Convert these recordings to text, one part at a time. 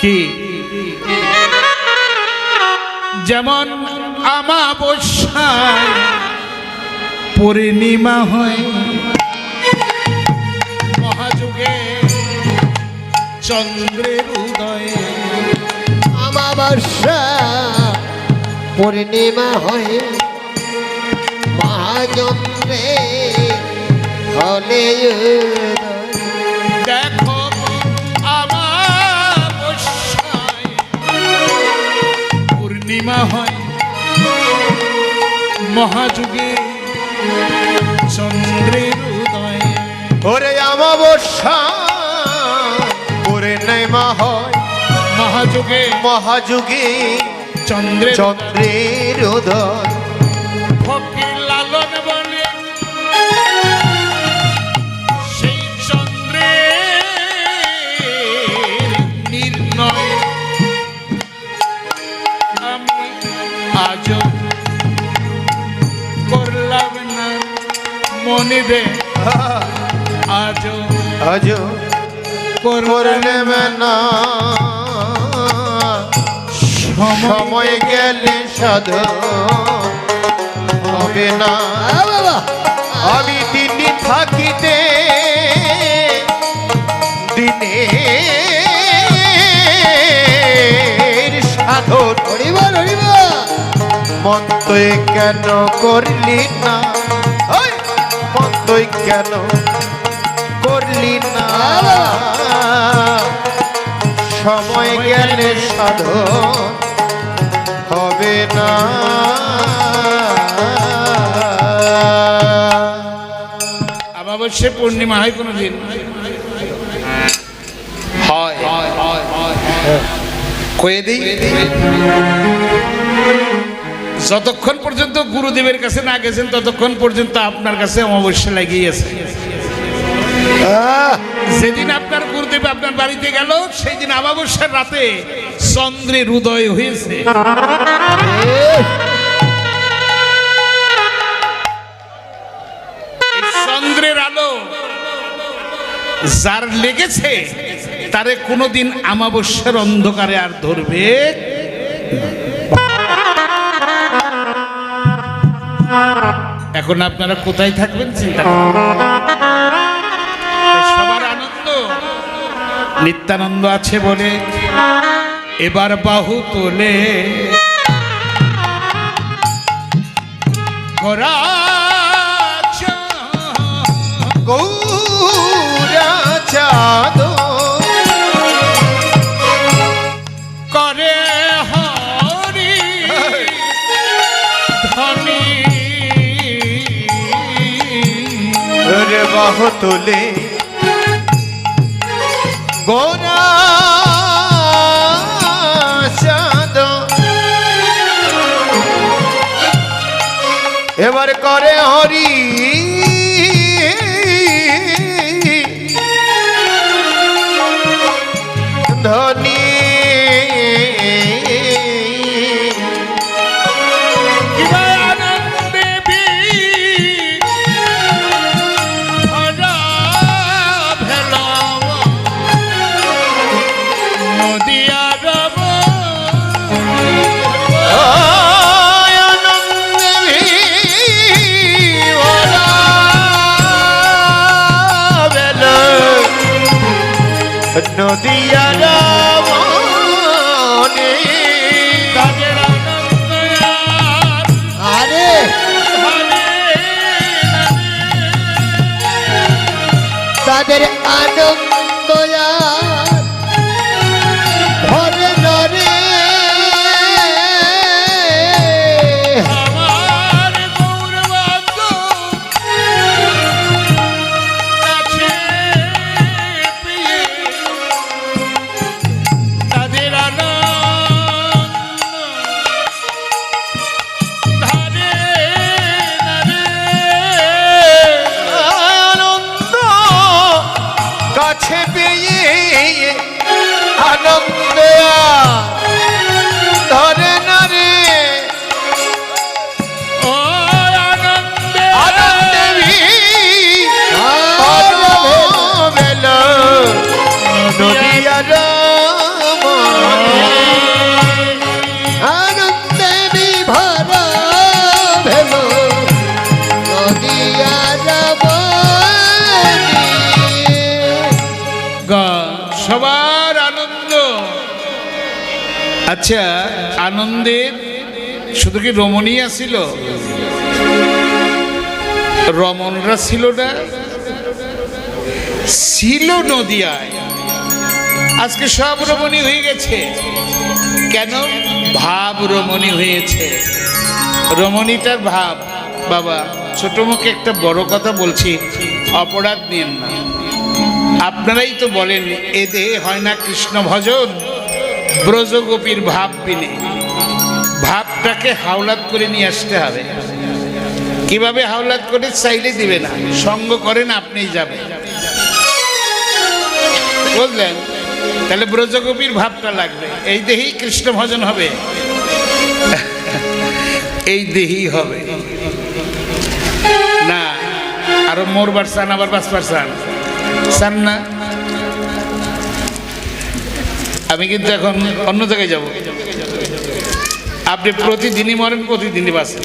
কি যেমন আমাবস্যায় পূর্ণিমা হয়, মহাযুগে চন্দ্রের উদয়ে। আমাবস্যা পূর্ণিমা হয়, মহাচন্দ্রে হলে দেখো আমাবস্যায় পূর্ণিমা হয়, মহাযুগে চন্দ্রের উদয়ে। ওরে আমাবস্যা পূর্ণিমা হয়, মহাযুগে মহাযুগে চন্দ্রের উদয়। ফকির লালন বলে সেই চন্দ্রের নির্ণয় আমি আজ করলাম না মনে দে, আজ আজ করলে না, সময় গেলে সাধু হবে না। আমি দিনে থাকিতে দিনে সাধন মন তুই কেন করলি না, মন তুই কেন করলি না, সময় গেলে সাধন হবে না। অমাবস্যা পূর্ণিমা হয় কোনো দিন হয়, কয়ে দিই যতক্ষণ পর্যন্ত গুরুদেবের কাছে না গেছেন ততক্ষণ পর্যন্ত আপনার কাছে অমাবস্যা লাগিয়ে আছে। যেদিন আপনার গুরুদেব আপনার বাড়িতে গেল সেই দিন অমাবস্যার রাতে চন্দ্রের উদয় হয়েছে। চন্দ্রের আলো যার লেগেছে তারে কোনোদিন অমাবস্যার অন্ধকারে আর ধরবে। এখন আপনারা কোথায় থাকবেন চিন্তা করুন। সবার আনন্দ নিত্যানন্দ আছে বলে এবার বাহু তোলে গৌরা চাঁদ করে হরি ধনী রে বাহু তোলে গৌরা চাঁদ এবার করে হরি ধনী। নদিয়া রামনে আরে তাদের আনন্দ ধরে ধরে আনন্দ ধরে না রে আনন্দে নদিয়া রাম আনন্দে বিভোর ভেল নদিয়ার বনে। সবার আনন্দ। আচ্ছা, আনন্দের শুধু কি রমণী ছিল? রমণরা ছিল না? ছিল নদিয়ায়। আজকে সব রমণী হয়ে গেছে। কেন? ভাব রমণী হয়েছে। রমণীটার ভাব। বাবা, ছোট মুখে একটা বড় কথা বলছি, অপরাধ নিয়েন না। আপনারাই তো বলেন এ দেহে হয় না কৃষ্ণ ভজন, ব্রজগোপীর ভাব বিনে। ভাবটাকে হাওলাত করে নিয়ে আসতে হবে। কিভাবে হাওলাত করে? চাইলে দিবে না, সঙ্গ করেন আপনিই যাবেন, বুঝলেন? তাহলে ব্রজগোপীর ভাবটা লাগবে। এই দেহেই কৃষ্ণ ভজন হবে, এই দেহেই হবে না। আরো মরবার চান, আবার বাঁচবার চান, চান না? আমি কিন্তু এখন অন্য জায়গায় যাব। আপনি প্রতিদিনই মরেন, প্রতিদিনই বাঁচেন,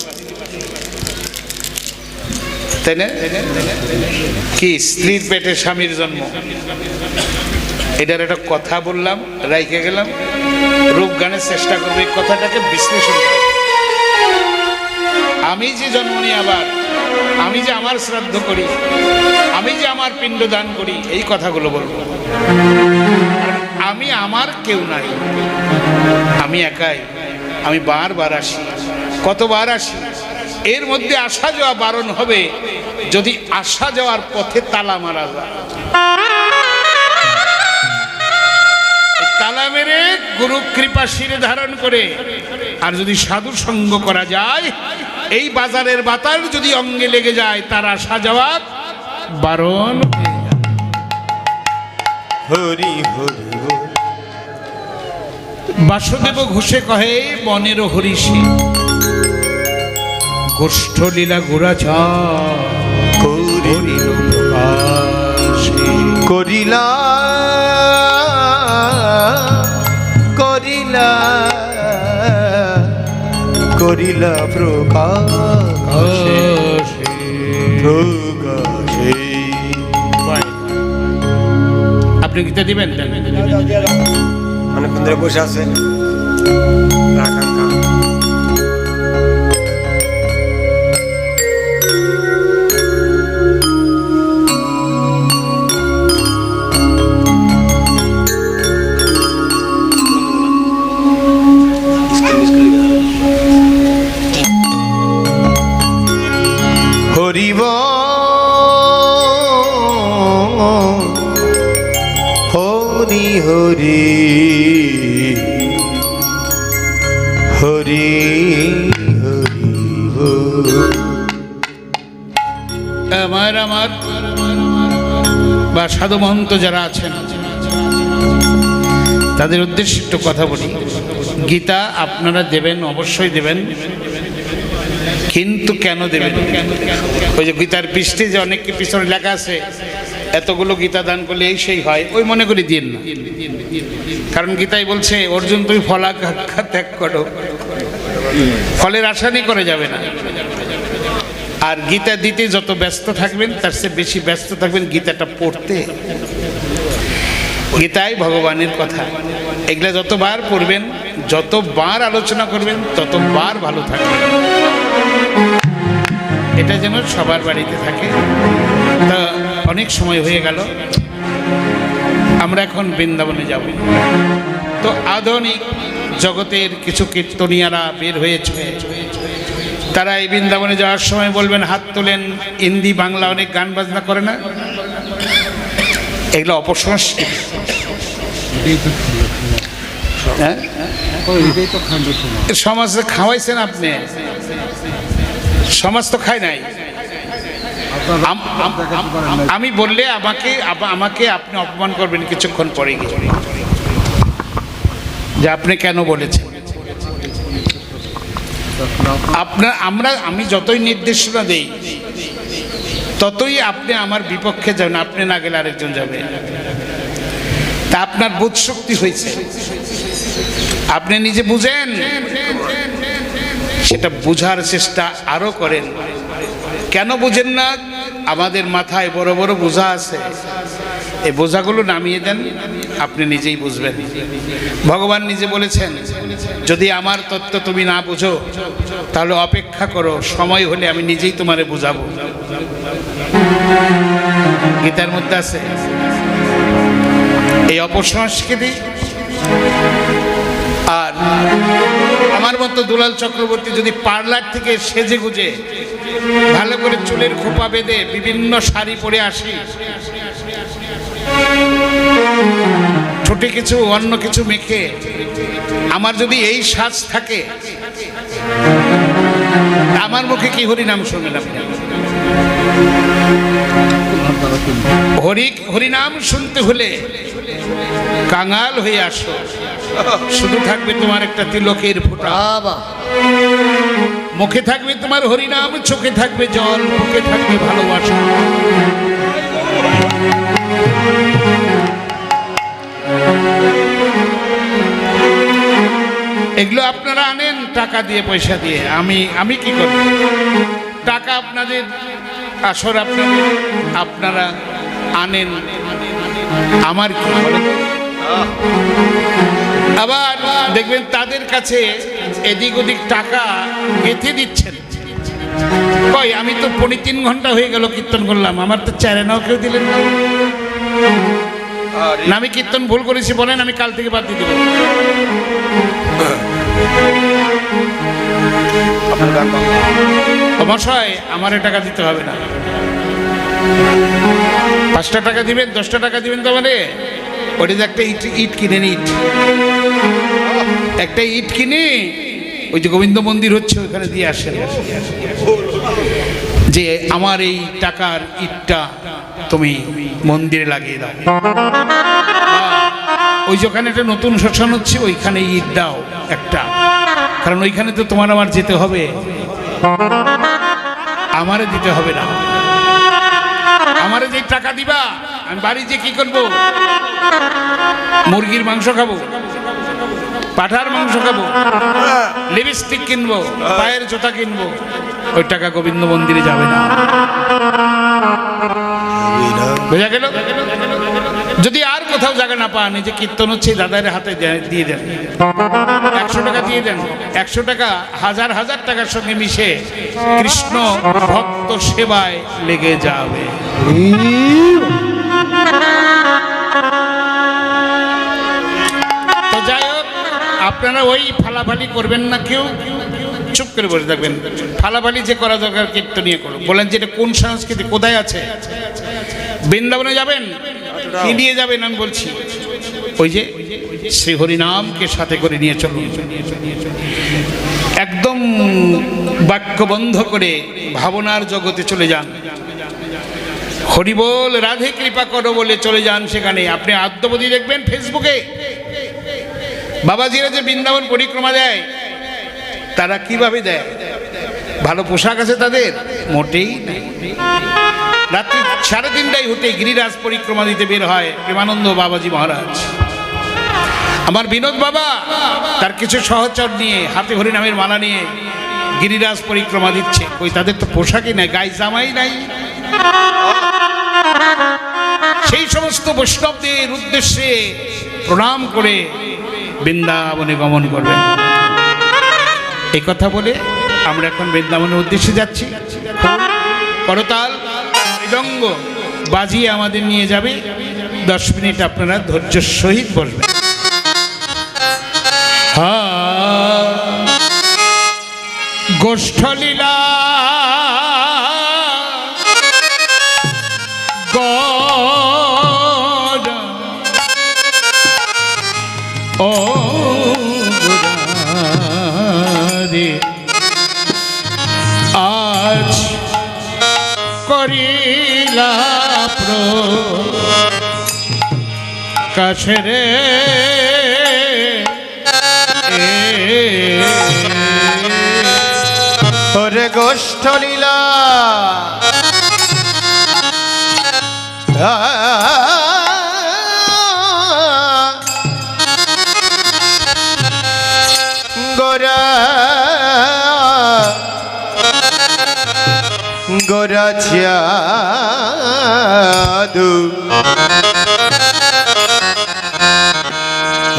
তাই না? কি স্ত্রীর পেটে স্বামীর জন্ম, এটার একটা কথা বললাম, রাইখে গেলাম। রূপ গানের চেষ্টা করবো এই কথাটাকে বিশ্লেষণ করে। আমি যে জন্ম নিই, আবার আমি যে আমার শ্রাদ্ধ করি, আমি যে আমার পিণ্ড দান করি, এই কথাগুলো বলবো। আমি আমার কেউ নাই, আমি একাই। আমি বারবার আসি, কতবার আসি। এর মধ্যে আসা যাওয়া বারণ হবে যদি আসা যাওয়ার পথে তালা মারা যায়। তালা মেরে গুরু কৃপা শিরে ধারণ করে আর যদি সাধু সঙ্গ করা যায়, এই বাজারের বাতাল যদি অঙ্গে লেগে যায়, তার আসা যাওয়া বারণ। হরি হরি বল। বাসুদেব ঘোষে কহে বনের হরিষি, গোষ্ঠ লীলা গোরাচা করিল প্রকাশে। করিলা করিলা করিলা প্রকাশে প্রকাশে। আপনি গীতা দিবেন? অনেকক্ষণ ধরে বসে আছে। হরিব হরি হরি হরি হরি বল। আমার বা সাধু মহন্ত যারা আছেন, তাদের উদ্দেশ্যে একটু কথা বলি। গীতা আপনারা দেবেন, অবশ্যই দেবেন, কিন্তু কেন দেবেন? ওই যে গীতার পৃষ্ঠে যে অনেক পিছনে লেখা আছে, এতগুলো গীতা দান করলে এই সেই হয়, ওই মনে করে দিন না। কারণ গীতাই বলছে অর্জুন তুমি ফলাকাঙ্ক্ষা ত্যাগ করো, ফলের আশা নিয়ে করে যাবে না। আর গীতা দিতে যত ব্যস্ত থাকবেন, তার চেয়ে বেশি ব্যস্ত থাকবেন গীতাটা পড়তে। গীতাই ভগবানের কথা, এগুলা যতবার পড়বেন, যতবার আলোচনা করবেন, ততবার ভালো থাকবেন। এটা যেন সবার বাড়িতে থাকে। তা অনেক সময় হয়ে গেল, আমরা এখন বৃন্দাবনে যাব। তো আধুনিক জগতের কিছু কীর্তনিয়ারা বের হয়েছে, তারা এই বৃন্দাবনে যাওয়ার সময় বলবেন হাত তোলেন। হিন্দি বাংলা অনেক গান বাজনা করে না, এগুলো অপসংস্কৃতি। হ্যাঁ, সমাজে খাওয়াইছেন আপনি, সমাজ তো খায় নাই। আমি বললে আমাকে আপনি অপমান করবেন কিছুক্ষণ পরে গিয়ে, যে আপনি কেন বলেছেন। আমি যতই নির্দেশনা দেই, ততই আপনি আমার বিপক্ষে যাবেন। আপনি না গেলে আরেকজন যাবে। তা আপনার বোধ শক্তি হয়েছে, আপনি নিজে বুঝেন, সেটা বুঝার চেষ্টা আরো করেন। কেন বুঝেন না? আমাদের মাথায় বড় বড় বোঝা আছে, এই বোঝাগুলো নামিয়ে দেন, আপনি নিজেই বুঝবেন। ভগবান নিজে বলেছেন, যদি আমার তত্ত্ব তুমি না বুঝো তাহলে অপেক্ষা করো, সময় হলে আমি নিজেই তোমারে বুঝাবো। গীতার মধ্যে আছে। এই অপসংস্কৃতি আর আমার মতো দুলাল চক্রবর্তী যদি পার্লার থেকে সেজে গুজে ভালো করে চুলের খোপা বেঁধে বিভিন্ন শাড়ি পরে আসি, ঠোঁটে কিছু অন্য কিছু মেখে আমার যদি এই সাজ থাকে, আমার মুখে কি হরিনাম শুনবেন আপনি? হরিনাম শুনতে হলে কাঙাল হয়ে আসো, শুধু থাকবে তোমার একটা তিলকের ফোঁটা, মুখে থাকবে তোমার হরিনাম, চোখে থাকবে জল, মুখে থাকবে ভালোবাসা। এগুলো আপনারা আনেন টাকা দিয়ে, পয়সা দিয়ে। আমি কি করব? টাকা আপনাদের আসর, আপনারা আনেন, আমার কি? আবার দেখবেন তাদের কাছে এদিক ওদিক টাকা গেঁথে দিচ্ছেন। কই, আমি তো 3.5 ঘন্টা হয়ে গেল কীর্তন করলাম, আমার তো চারেনাও কেউ দিলেন না। আমি কীর্তন ভুল করেছি বলেন, আমি কাল থেকে বাদ দিয়ে দেবো। অবশ্যই আমার টাকা দিতে হবে না। 5টা টাকা দিবেন, 10টা টাকা দিবেন, তো মানে ওটা যে একটা ইট কিনে ইট, একটা ইট কিনে ওই যে গোবিন্দ মন্দির হচ্ছে ওইখানে দিয়ে আসেন, যে আমার এই টাকার ইটটা তুমি মন্দিরে লাগিয়ে দাও। ওই যেখানে একটা নতুন শ্মশান হচ্ছে ওইখানে ইট দাও একটা, কারণ ওইখানে তো তোমার আমার যেতে হবে, আমারে দিতে হবে না। আমারে যে টাকা দিবা, আমি বাড়ি যে কি করবো? মুরগির মাংস খাবো, পাঠার মাংস খাবো, লিপস্টিক কিনবো, পায়ের জুতা কিনবো, ওই টাকা গোবিন্দ মন্দিরে যাবে না। বোঝা গেল? যদি আর কোথাও জায়গা না পান, এই যে কীর্তন হচ্ছে দাদার হাতে দিয়ে দেন, 100 টাকা দিয়ে দেন। 100 টাকা হাজার হাজার টাকার সঙ্গে মিশে কৃষ্ণ ভক্ত সেবায় লেগে যাবে। তো যাই হোক, আপনারা ওই ফালাফালি করবেন না, কেউ চুপ করে বসে থাকবেন। ফালাফালি যে করা দরকার কীর্তনীয় করুন। বলেন যে এটা কোন সংস্কৃতি, কোথায় আছে? বৃন্দাবনে যাবেন, কি নিয়ে যাবেন? আমি বলছি ওই যে শ্রী হরিনামকে সাথে করে নিয়ে চলুন, একদম বাক্য বন্ধ করে ভাবনার জগতে চলে যান। হরি বল, রাধে কৃপা করো বলে চলে যান সেখানে। আপনি আদ্যবধি দেখবেন ফেসবুকে বাবাজিরা যে বৃন্দাবন পরিক্রমা দেয়, তারা কিভাবে দেয়? ভালো পোশাক আছে তাদের? মোটেই নাই। রাত্রি 3:30টায় উঠে গিরিরাজ পরিক্রমা দিতে বের হয় প্রেমানন্দ বাবাজি মহারাজ। আমার বিনোদ বাবা তার কিছু সহচর নিয়ে, হাতে হরিনামের মালা নিয়ে গিরিরাজ পরিক্রমা দিচ্ছে। কই, তাদের তো পোশাকই নাই, গায়ে জামাই নাই। সেই সমস্ত বৈষ্ণবদের উদ্দেশ্যে প্রণাম করে বৃন্দাবনে গমন করবেন। এই কথা বলে আমরা এখন বৃন্দাবনের উদ্দেশ্যে যাচ্ছি। করতাল মৃদঙ্গ বাজিয়ে আমাদের নিয়ে যাবে। 10 মিনিট আপনারা ধৈর্যের সহিত বসবেন। গোষ্ঠলীলা ও রে, আজ করিলা প্রকাশ রে, ওরে গোষ্ঠলীলা গোরা জাদু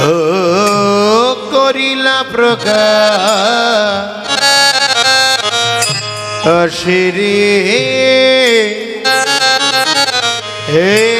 ও করিলা প্রকাশ শ্রী হে